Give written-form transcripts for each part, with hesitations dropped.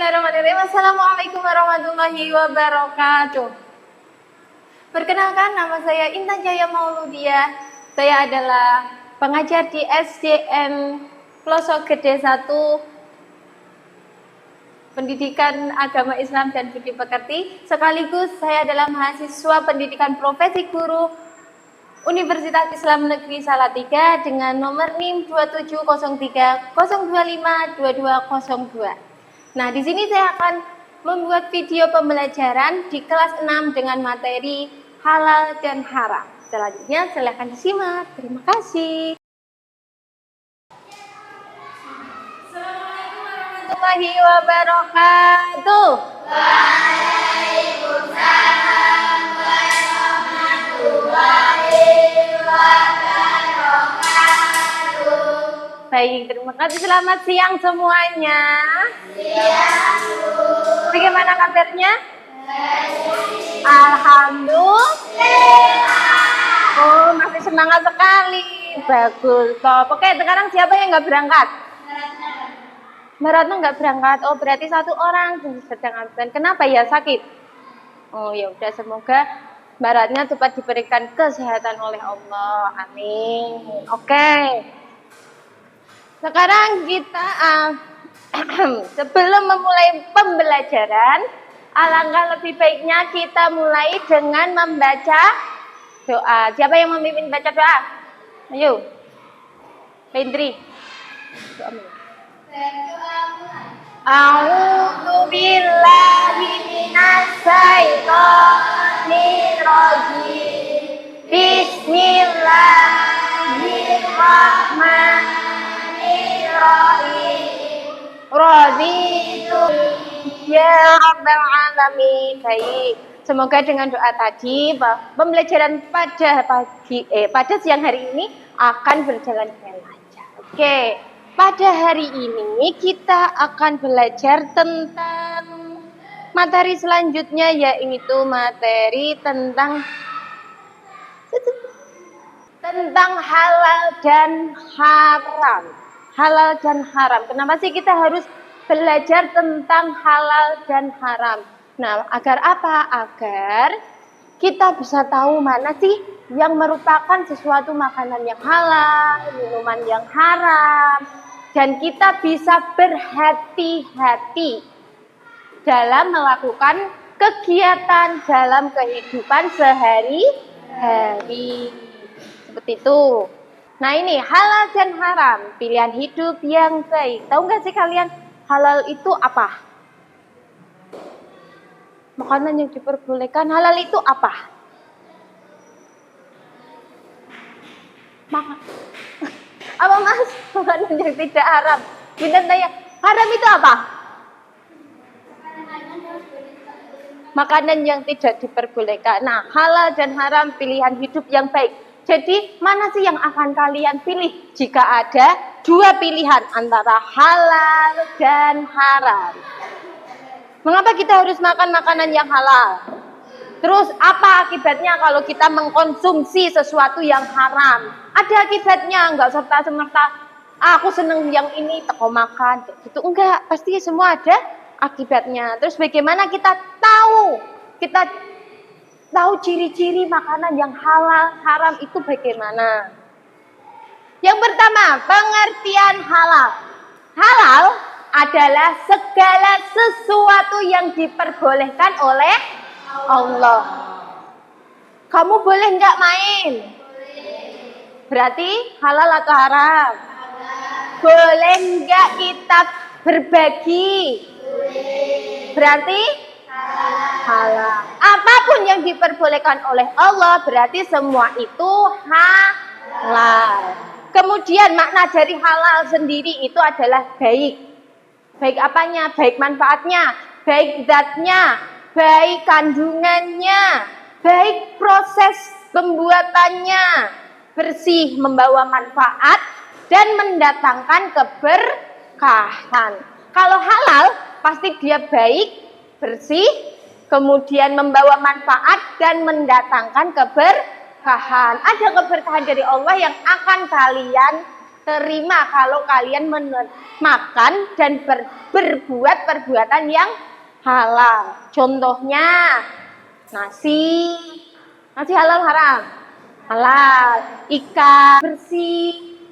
Bismillahirrahmanirrahim. Assalamualaikum warahmatullahi wabarakatuh. Perkenalkan, nama saya Intan Jaya Mauludia. Saya adalah pengajar di SDN Plosok Gede 1, Pendidikan Agama Islam dan Budi Pekerti. Sekaligus saya adalah mahasiswa pendidikan profesi guru Universitas Islam Negeri Salatiga dengan nomor NIM 2703025202. Nah, di sini saya akan membuat video pembelajaran di kelas 6 dengan materi halal dan haram. Selanjutnya silahkan disimak. Terima kasih. Assalamualaikum warahmatullahi wabarakatuh. Waalaikumsalam warahmatullahi wabarakatuh. Baik, terima kasih. Selamat siang semuanya. Siang. Bagaimana kabarnya? Alhamdulillah. Oh, masih semangat sekali. Bagus. Oke, sekarang siapa yang nggak berangkat? Mbak Ratna nggak berangkat. Oh, berarti satu orang sedang absen. Kenapa ya, sakit? Oh, ya udah, semoga Mbak Ratna cepat diberikan kesehatan oleh Allah. Amin. Oke. Sekarang kita sebelum memulai pembelajaran, alangkah lebih baiknya kita mulai dengan membaca doa. Siapa yang memimpin baca doa? Ayo, Lendri. A'udzu billahi minasy syaithanir rajim. Bismillahirrahmanirrahim. Raditu ya Rabbal Alamin. Baik, semoga dengan doa tadi pembelajaran pada siang hari ini akan berjalan dengan lancar. Oke, pada hari ini kita akan belajar tentang materi selanjutnya, yaitu materi tentang halal dan haram. Halal dan haram. Kenapa sih kita harus belajar tentang halal dan haram? Nah, agar apa? Agar kita bisa tahu mana sih yang merupakan sesuatu makanan yang halal, minuman yang haram, dan kita bisa berhati-hati dalam melakukan kegiatan dalam kehidupan sehari-hari. Seperti itu. Nah, ini halal dan haram, pilihan hidup yang baik. Tahu nggak sih kalian halal itu apa? Makanan yang diperbolehkan. Halal itu apa? Apa mas? Makanan yang tidak haram. Bintan tanya, haram itu apa? Makanan yang tidak diperbolehkan. Nah, halal dan haram, pilihan hidup yang baik. Jadi, mana sih yang akan kalian pilih jika ada dua pilihan antara halal dan haram? Mengapa kita harus makan makanan yang halal? Terus, apa akibatnya kalau kita mengkonsumsi sesuatu yang haram? Ada akibatnya, enggak serta-merta, aku seneng yang ini, teko makan. Gitu. Enggak, pasti semua ada akibatnya. Terus, bagaimana kita tahu ciri-ciri makanan yang halal, haram itu bagaimana? Yang pertama, pengertian halal. Halal adalah segala sesuatu yang diperbolehkan oleh Allah. Kamu boleh nggak main? Berarti halal atau haram? Boleh nggak kita berbagi? Berarti halal. Apapun yang diperbolehkan oleh Allah berarti semua itu halal. Kemudian makna dari halal sendiri itu adalah baik. Baik apanya? Baik manfaatnya, baik zatnya, baik kandungannya, baik proses pembuatannya, bersih, membawa manfaat dan mendatangkan keberkahan. Kalau halal pasti dia baik, bersih, kemudian membawa manfaat dan mendatangkan keberkahan. Ada keberkahan dari Allah yang akan kalian terima kalau kalian makan dan berbuat perbuatan yang halal. Contohnya nasi halal haram? Halal. Ikan bersih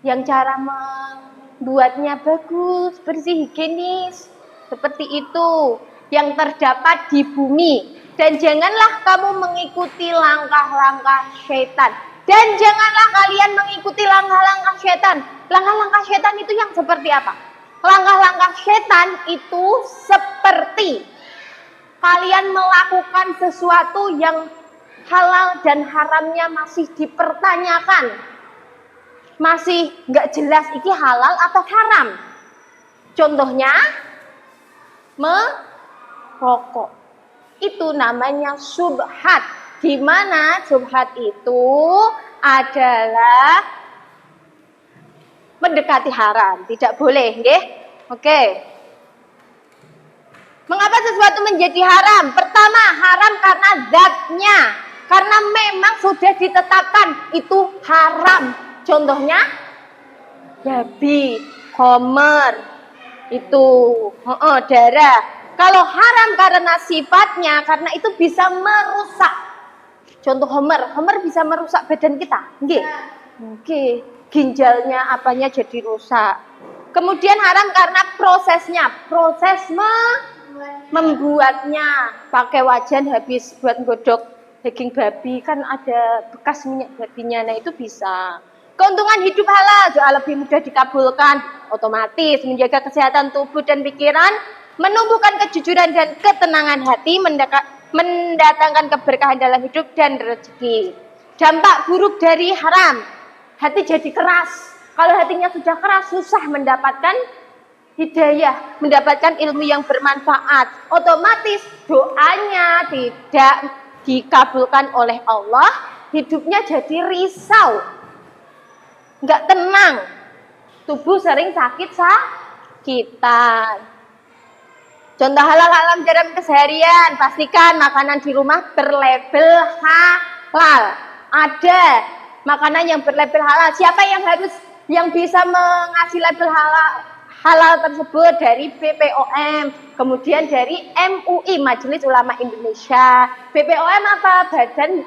yang cara membuatnya bagus, bersih, higienis, seperti itu yang terdapat di bumi. Dan janganlah kamu mengikuti langkah-langkah setan. Dan janganlah kalian mengikuti langkah-langkah setan. Langkah-langkah setan itu yang seperti apa? Langkah-langkah setan itu seperti kalian melakukan sesuatu yang halal dan haramnya masih dipertanyakan. Masih nggak jelas ini halal atau haram. Contohnya merokok. Itu namanya syubhat. Di mana syubhat itu adalah mendekati haram, tidak boleh, nggih? Oke. Mengapa sesuatu menjadi haram? Pertama, haram karena zatnya. Karena memang sudah ditetapkan itu haram. Contohnya babi, khamr, itu darah. Kalau haram karena sifatnya, karena itu bisa merusak. Contoh khamr bisa merusak badan kita, nggih? Nggih. Ginjalnya apanya jadi rusak. Kemudian haram karena prosesnya, proses membuatnya. Pakai wajan habis buat godok daging babi kan ada bekas minyak babinya, nah itu bisa. Keuntungan hidup halal juga lebih mudah dikabulkan, otomatis menjaga kesehatan tubuh dan pikiran, menumbuhkan kejujuran dan ketenangan hati, mendatangkan keberkahan dalam hidup dan rezeki. Dampak buruk dari haram, hati jadi keras. Kalau hatinya sudah keras, susah mendapatkan hidayah, mendapatkan ilmu yang bermanfaat. Otomatis doanya tidak dikabulkan oleh Allah, hidupnya jadi risau, nggak tenang, tubuh sering sakit-sakitan. Contoh halal dalam keseharian, pastikan makanan di rumah berlabel halal. Ada makanan yang berlabel halal. Siapa yang bisa mengasih label halal tersebut? Dari BPOM, kemudian dari MUI, Majelis Ulama Indonesia. BPOM apa? Badan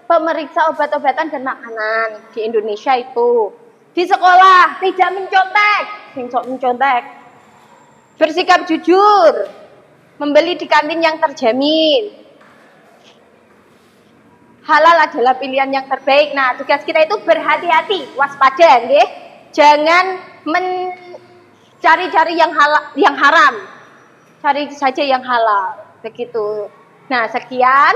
Pemeriksa Obat-obatan dan Makanan di Indonesia itu. Di sekolah tidak mencontek, bersikap jujur, membeli di kantin yang terjamin. Halal adalah pilihan yang terbaik. Nah, tugas kita itu berhati-hati, waspada, nggih. Jangan mencari-cari yang haram. Cari saja yang halal, begitu. Nah, sekian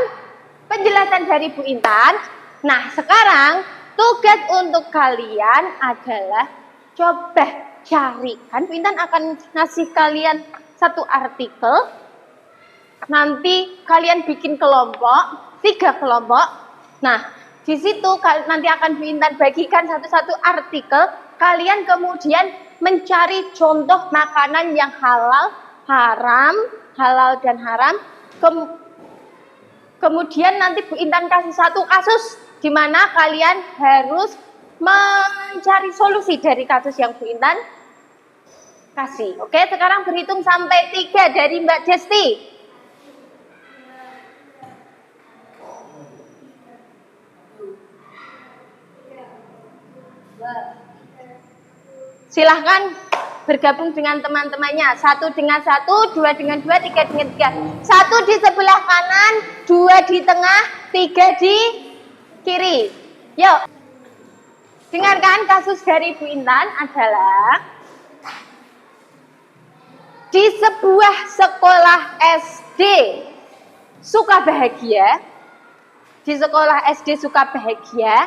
penjelasan dari Bu Intan. Nah, sekarang tugas untuk kalian adalah coba carikan. Bu Intan akan ngasih kalian satu artikel. Nanti kalian bikin kelompok, 3 kelompok. Nah, di situ nanti akan Bu Intan bagikan satu-satu artikel. Kalian kemudian mencari contoh makanan yang halal dan haram. Kemudian nanti Bu Intan kasih satu kasus di mana kalian harus mencari solusi dari kasus yang Bu Intan kasih. Oke, sekarang berhitung sampai 3 dari Mbak Desti. Silahkan bergabung dengan teman-temannya. 1 dengan 1, 2 dengan 2, 3 dengan 3. 1 di sebelah kanan, 2 di tengah, 3 di kiri. Yuk. Dengarkan kasus dari Bu Intan adalah di sebuah sekolah SD Sukabahagia. Di sekolah SD Sukabahagia,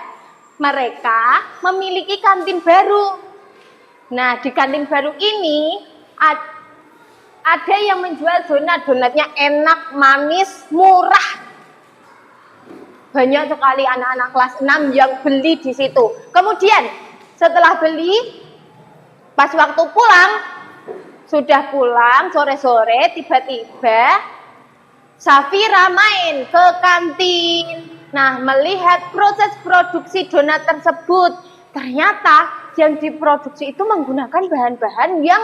mereka memiliki kantin baru. Nah, di kantin baru ini ada yang menjual donat-donatnya enak, manis, murah. Banyak sekali anak-anak kelas 6 yang beli di situ. Kemudian setelah beli, pas waktu pulang, sudah pulang sore-sore, tiba-tiba Safira main ke kantin. Nah, melihat proses produksi donat tersebut, ternyata yang diproduksi itu menggunakan bahan-bahan yang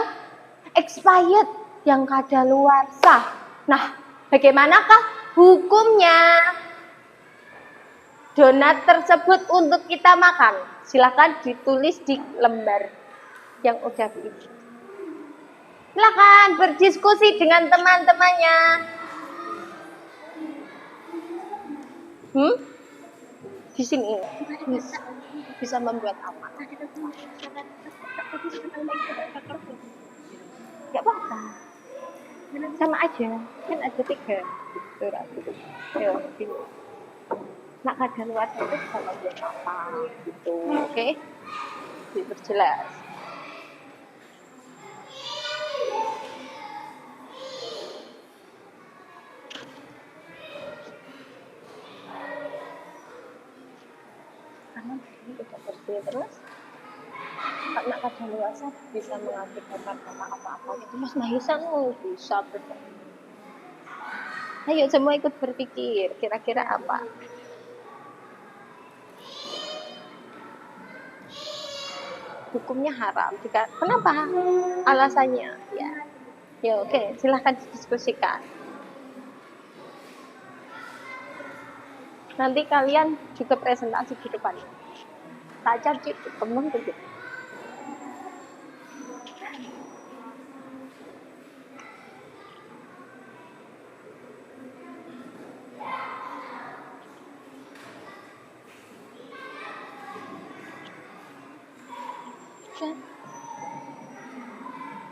expired, yang kadaluarsa. Nah, bagaimanakah hukumnya donat tersebut untuk kita makan? Silakan ditulis di lembar yang udah diisi. Silakan berdiskusi dengan teman-temannya. Di sini bisa membuat apa? Gak apa-apa, sama aja, kan ada 3 surat gitu. Ayo, gini. Nak kadaluarsa itu bisa membuat apa gitu, oke? Diperjelas. Karena ini tidak bersih terus, nak kadaluarsa bisa mengakibatkan apa-apa gitu. Mas Mahisa bisa betul. Ayo semua ikut berpikir, kira-kira apa? Hukumnya haram. Kenapa? Alasannya, ya. Ya oke, silahkan didiskusikan. Nanti kalian juga presentasi di depan. Tak cari kembang begitu.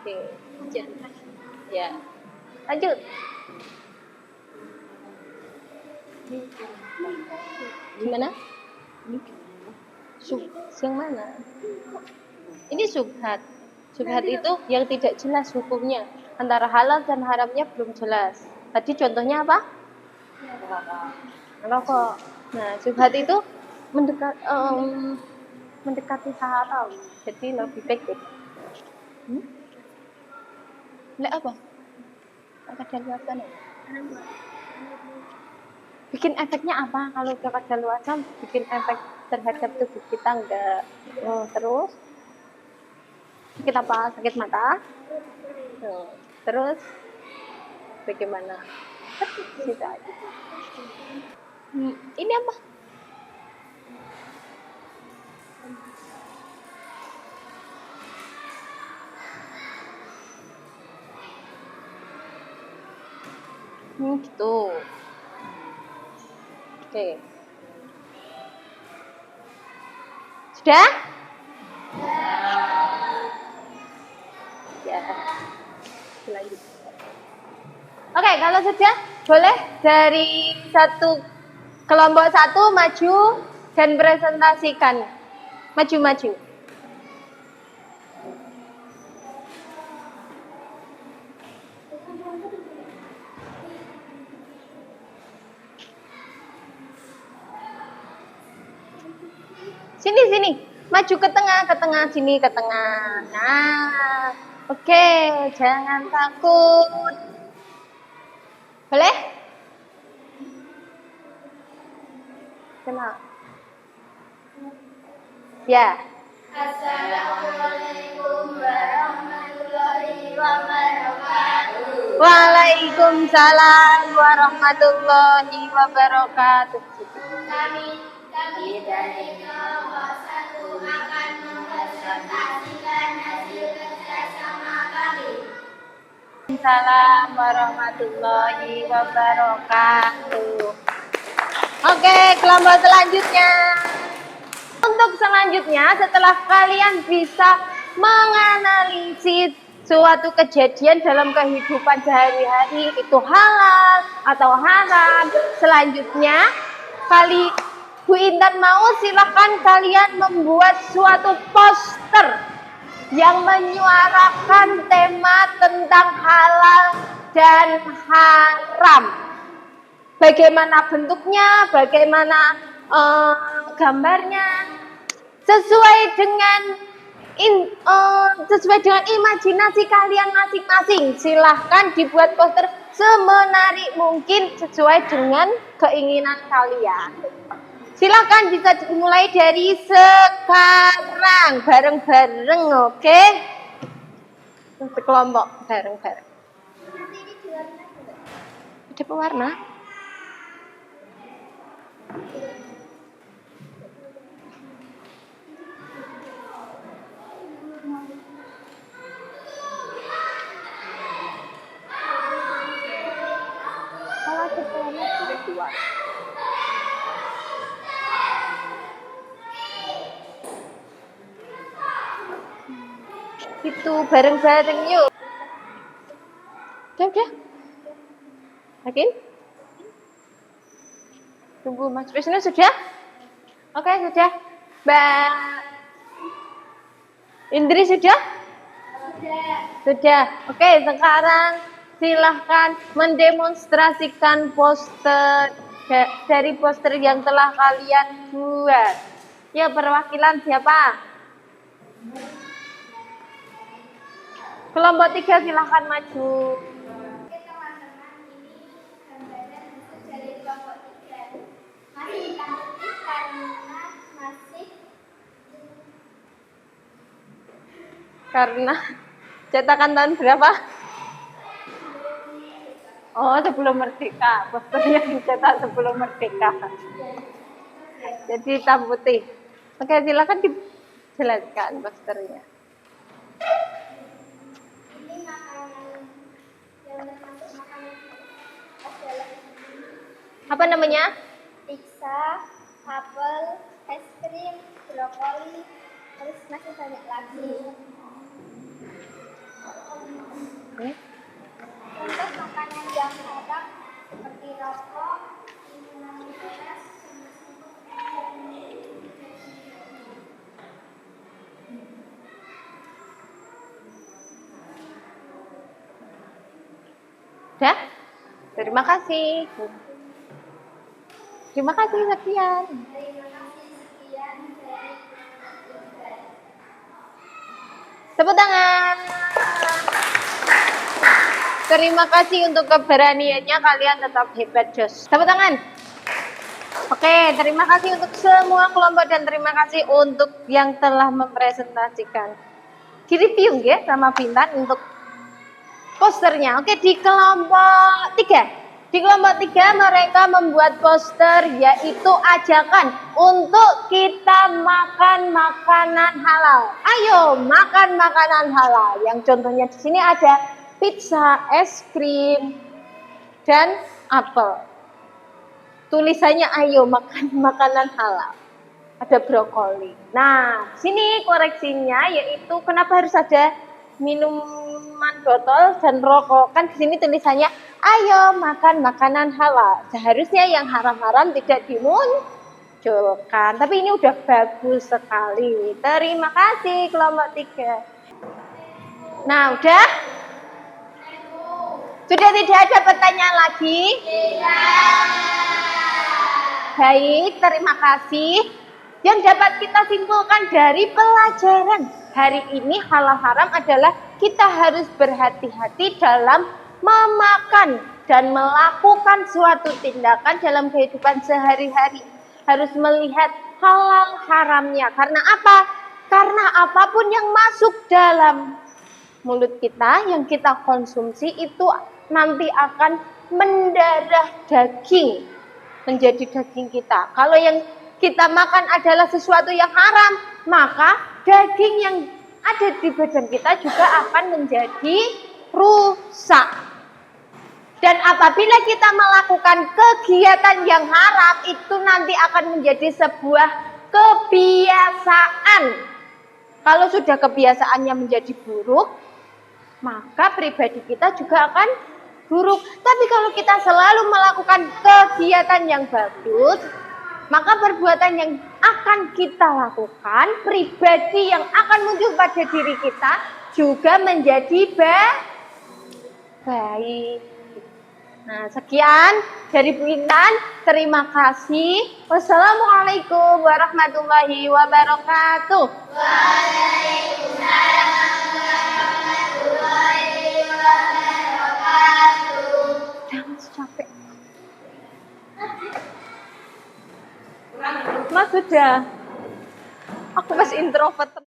Oke, ya, lanjut. Gimana? Yang mana? Ini subhat. Subhat itu yang tidak jelas hukumnya. Antara halal dan haramnya belum jelas. Tadi contohnya apa? Rokok. Nah, subhat itu mendekati haram. Jadi lebih baik. Lihat apa? Kadaluarsa nih. Bikin efeknya apa? Kalau udah kadaluarsa bikin efek terhadap tubuh kita enggak. Terus kita apa? Sakit mata. Terus bagaimana? Ini apa? Gitu. Oke. Sudah? Ya. Selanjutnya. Oke, kalau sudah, boleh dari kelompok 1 maju dan presentasikan. Maju. Sini. Maju ke tengah, sini ke tengah. Nah, oke, jangan takut. Boleh? Kenal. Ya. Assalamualaikum warahmatullahi wabarakatuh. Waalaikumsalam warahmatullahi wabarakatuh. Kami dari kelompok 1 akan mempresentasikan hasil kerjasama kami. Assalamualaikum warahmatullahi wabarakatuh. Oke, kelompok selanjutnya. Untuk selanjutnya, setelah kalian bisa menganalisis suatu kejadian dalam kehidupan sehari-hari itu halal atau haram, selanjutnya Bu Intan mau silakan kalian membuat suatu poster yang menyuarakan tema tentang halal dan haram. Bagaimana bentuknya, bagaimana gambarnya, sesuai dengan imajinasi kalian masing-masing. Silahkan dibuat poster semenarik mungkin sesuai dengan keinginan kalian. Silakan bisa dimulai dari sekarang bareng-bareng, oke? Sekelompok bareng-bareng. Ada pewarna? Kalau ada pewarna sudah dua. Itu bareng-bareng yuk. Udah. Yakin? Tunggu Mas Wisnu sudah? Oke, sudah. Mbak Indri sudah? Sudah. Oke, sekarang silahkan mendemonstrasikan poster dari poster yang telah kalian buat. Ya, perwakilan siapa? Kelompok 3 silahkan maju. Karena cetakan tahun berapa? Oh, sebelum merdeka. Posternya dicetak sebelum merdeka. Jadi hitam putih. Oke, silakan dijelaskan posternya. Ini makanan yang termasuk makanan adalah Apa namanya? pizza, apel, es krim, brokoli, terus masih banyak lagi. Untuk makanan yang haram seperti rokok, minuman keras, Udah? Terima kasih. Terima kasih sekian. terima kasih sekian dari Tepuk tangan. Terima kasih untuk keberaniannya, kalian tetap hebat, Jos. Tepuk tangan. Oke, terima kasih untuk semua kelompok dan terima kasih untuk yang telah mempresentasikan. Direview ya sama Bintan untuk posternya. Oke, di kelompok 3. Di kelompok 3 mereka membuat poster yaitu ajakan untuk kita makan makanan halal. Ayo makan makanan halal. Yang contohnya di sini ada pizza, es krim, dan apel. Tulisannya ayo makan makanan halal. Ada brokoli. Nah, sini koreksinya yaitu kenapa harus ada minuman botol dan rokok. Kan di sini tulisannya ayo makan makanan halal. Seharusnya yang haram-haram tidak dimunculkan. Tapi ini udah bagus sekali. Terima kasih kelompok 3. Nah, udah? Sudah tidak ada pertanyaan lagi? Tidak. Baik, terima kasih. Yang dapat kita simpulkan dari pelajaran hari ini halal haram adalah kita harus berhati-hati dalam memakan dan melakukan suatu tindakan dalam kehidupan sehari-hari. Harus melihat halal haramnya. Karena apa? Karena apapun yang masuk dalam mulut kita, yang kita konsumsi itu nanti akan mendarah daging, menjadi daging kita. Kalau yang kita makan adalah sesuatu yang haram, maka daging yang ada di badan kita juga akan menjadi rusak. Dan apabila kita melakukan kegiatan yang haram, itu nanti akan menjadi sebuah kebiasaan. Kalau sudah kebiasaannya menjadi buruk, maka pribadi kita juga akan buruk. Tapi kalau kita selalu melakukan kegiatan yang bagus, maka perbuatan yang akan kita lakukan, pribadi yang akan muncul pada diri kita juga menjadi baik. Nah, sekian dari Bu Intan. Terima kasih. Wassalamualaikum warahmatullahi wabarakatuh. Waalaikumsalam warahmatullahi wabarakatuh. Jangan capek. Kurang ada. Aku pas introvert.